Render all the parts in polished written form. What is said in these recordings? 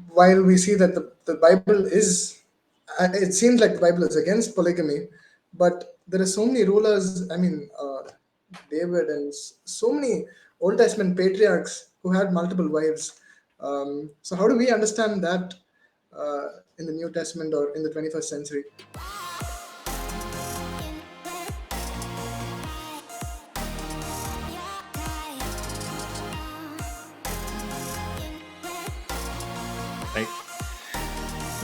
while we see that the Bible is, it seems like the Bible is against polygamy, but there are so many rulers. I mean, David and so many Old Testament patriarchs who had multiple wives. So how do we understand that in the New Testament or in the 21st century? Right.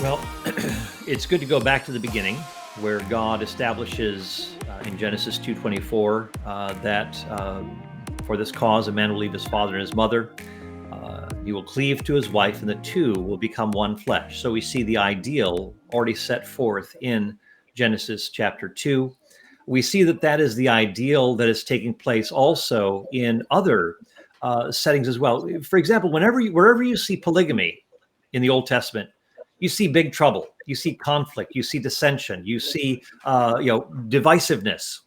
Well, it's good to go back to the beginning, where God establishes in Genesis 2:24 that for this cause a man will leave his father and his mother. He will cleave to his wife, and the two will become one flesh. So we see the ideal already set forth in Genesis chapter 2. We see that that is the ideal that is taking place also in other settings as well. For example, wherever you see polygamy in the Old Testament, you see big trouble, you see conflict, you see dissension, you see divisiveness.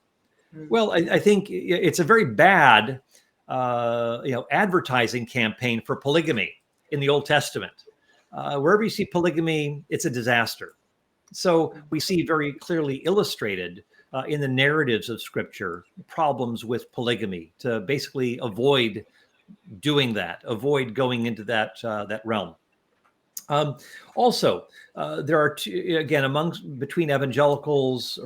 Well, I think it's a very bad advertising campaign for polygamy in the Old Testament. Wherever you see polygamy, it's a disaster. So we see very clearly illustrated in the narratives of Scripture problems with polygamy, to basically avoid doing that, avoid going into that realm. Also, there are two, again, amongst evangelicals,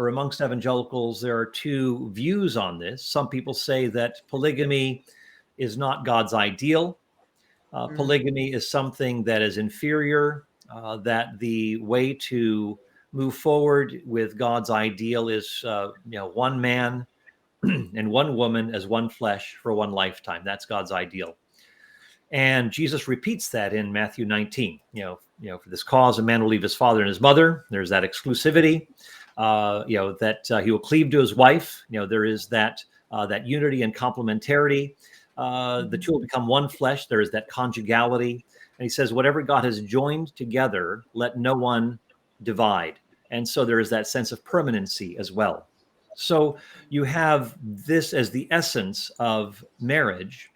there are two views on this. Some people say that polygamy is not God's ideal. Polygamy is something that is inferior, that the way to move forward with God's ideal is one man and one woman as one flesh for one lifetime. That's God's ideal. And Jesus repeats that in Matthew 19. For this cause, a man will leave his father and his mother. There's that exclusivity. That he will cleave to his wife. There is that unity and complementarity. The two will become one flesh. There is that conjugality. And he says, whatever God has joined together, let no one divide. And so there is that sense of permanency as well. So you have this as the essence of marriage.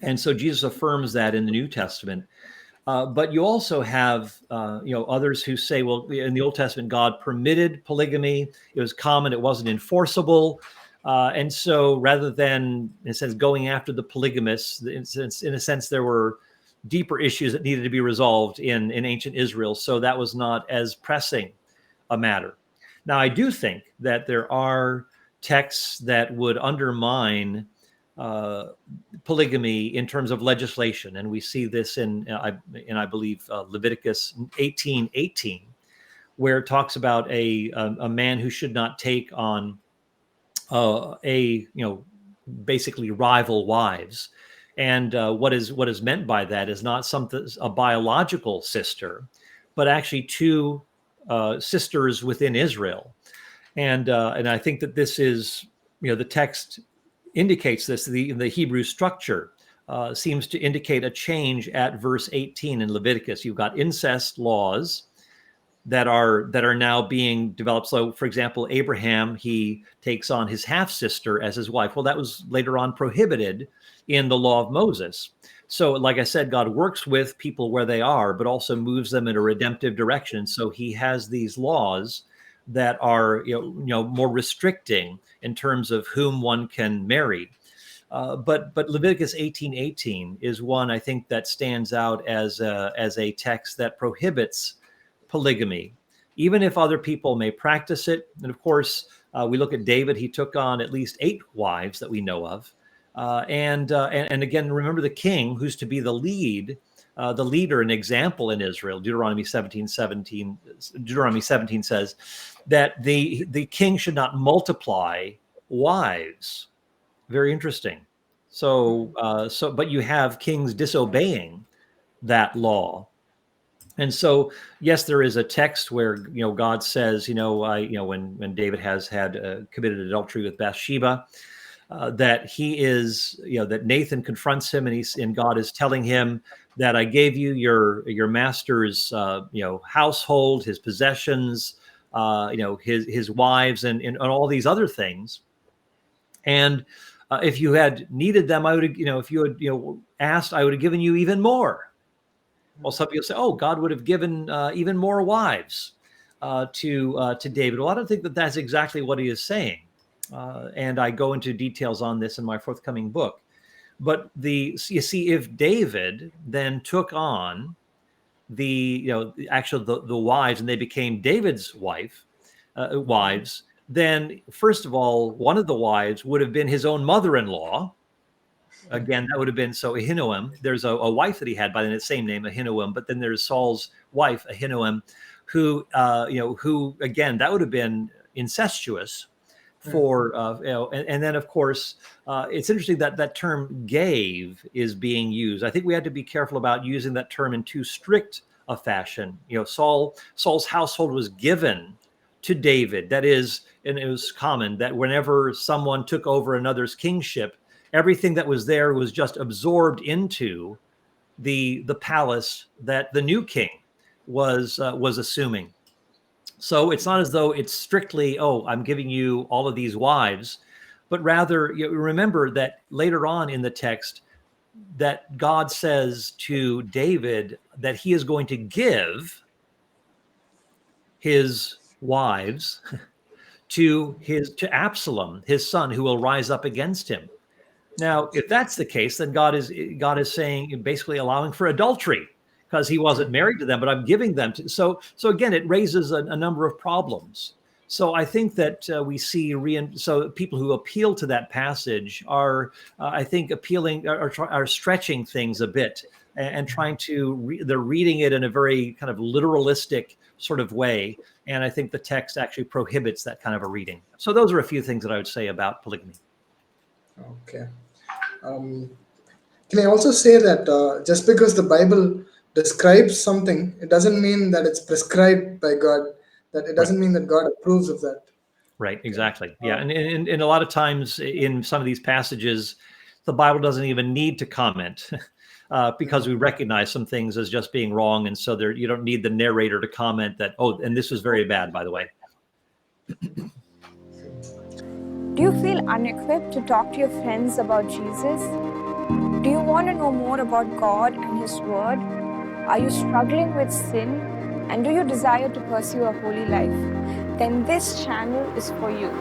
And so Jesus affirms that in the New Testament. But you also have, others who say, well, in the Old Testament, God permitted polygamy. It was common. It wasn't enforceable. And so rather than, in a sense, going after the polygamists, in a sense, there were deeper issues that needed to be resolved in ancient Israel. So that was not as pressing a matter. Now, I do think that there are texts that would undermine polygamy in terms of legislation, and we see this in I believe Leviticus 18:18, where it talks about a man who should not take on basically rival wives, and what is meant by that is not a biological sister, but actually two sisters within Israel, and I think that this is the text indicates this. The Hebrew structure seems to indicate a change at verse 18 in Leviticus. You've got incest laws that are now being developed. So, for example, Abraham, he takes on his half-sister as his wife. Well, that was later on prohibited in the law of Moses. So, like I said, God works with people where they are, but also moves them in a redemptive direction. So he has these laws that are more restricting in terms of whom one can marry. But Leviticus 18:18 is one I think that stands out as a text that prohibits polygamy, even if other people may practice it. And of course, we look at David; he took on at least 8 wives that we know of. And again, remember the king who's to be the leader and example in Israel. Deuteronomy 17 says that the king should not multiply wives. Very interesting. So but you have kings disobeying that law. And so, yes, there is a text where God says, when David has had committed adultery with Bathsheba, that he is, that Nathan confronts him, and God is telling him that I gave you your master's, household, his possessions, his wives, and all these other things. And if you had needed them, I would, if you had, asked, I would have given you even more. Well, some people say, oh, God would have given even more wives to David. Well, I don't think that that's exactly what he is saying. And I go into details on this in my forthcoming book. But you see, if David then took on the wives, and they became David's wives, then first of all, one of the wives would have been his own mother-in-law. Again, that would have been Ahinoam. There's a wife that he had by the same name, Ahinoam, but then there's Saul's wife, Ahinoam, who again, that would have been incestuous for and then of course it's interesting that that term "gave" is being used. I think we had to be careful about using that term in too strict a fashion. Saul's household was given to David. That is, and it was common that whenever someone took over another's kingship, everything that was there was just absorbed into the palace that the new king was assuming. So it's not as though it's strictly, oh, I'm giving you all of these wives, but rather remember that later on in the text that God says to David that he is going to give his wives to Absalom, his son, who will rise up against him. Now, if that's the case, then God is saying, basically allowing for adultery, because he wasn't married to them, but I'm giving them to. So again, it raises a number of problems. So I think that we see so people who appeal to that passage are, I think, are stretching things a bit and trying to they're reading it in a very kind of literalistic sort of way. And I think the text actually prohibits that kind of a reading. So those are a few things that I would say about polygamy. Okay. Can I also say that just because the Bible describes something, it doesn't mean that it's prescribed by God. That it doesn't mean that God approves of that. Right. Exactly. Yeah. And a lot of times in some of these passages, the Bible doesn't even need to comment because we recognize some things as just being wrong. And so you don't need the narrator to comment that, oh, and this was very bad, by the way. Do you feel unequipped to talk to your friends about Jesus? Do you want to know more about God and His Word? Are you struggling with sin? And do you desire to pursue a holy life? Then this channel is for you.